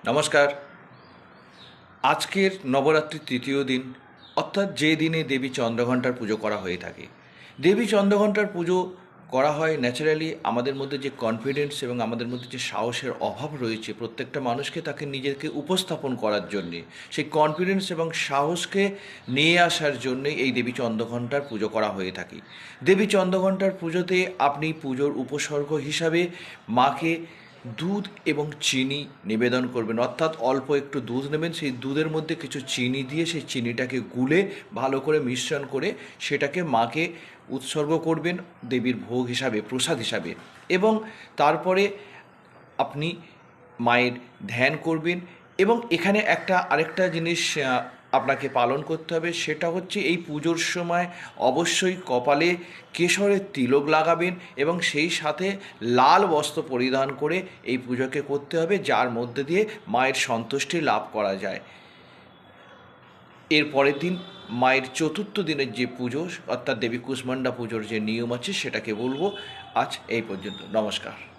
নমস্কার। আজকের নবরাত্রির তৃতীয় দিন, অর্থাৎ যে দিনে দেবী চন্দ্রঘণ্টার পুজো করা হয়ে থাকে। দেবী চন্দ্রঘণ্টার পুজো করা হয় ন্যাচারালি আমাদের মধ্যে যে কনফিডেন্স এবং আমাদের মধ্যে যে সাহসের অভাব রয়েছে প্রত্যেকটা মানুষকে তাকে নিজেকে উপস্থাপন করার জন্যে, সেই কনফিডেন্স এবং সাহসকে নিয়ে আসার জন্যে এই দেবী চন্দ্রঘণ্টার পুজো করা হয়ে থাকে। দেবী চন্দ্রঘণ্টার পুজোতে আপনি পুজোর উপসর্গ হিসাবে মাকে দুধ এবং চিনি নিবেদন করবেন, অর্থাৎ অল্প একটু দুধ নেবেন, সেই দুধের মধ্যে কিছু চিনি দিয়ে সেই চিনিটাকে গুলে ভালো করে মিশ্রণ করে সেটাকে মাকে উৎসর্গ করবেন দেবীর ভোগ হিসাবে, প্রসাদ হিসাবে। এবং তারপরে আপনি মায়ের ধ্যান করবেন। এবং এখানে আরেকটা জিনিস আপনাকে পালন করতে হবে, সেটা হচ্ছে এই পুজোর সময় অবশ্যই কপালে কেশরের তিলক লাগাবেন এবং সেই সাথে লাল বস্ত্র পরিধান করে এই পুজোকে করতে হবে, যার মধ্যে দিয়ে মায়ের সন্তুষ্টি লাভ করা যায়। এর পরের দিন মায়ের চতুর্থ দিনের যে পুজো, অর্থাৎ দেবী কুষ্মাণ্ডা পুজোর যে নিয়ম আছে সেটাকে বলবো। আজ এই পর্যন্ত। নমস্কার।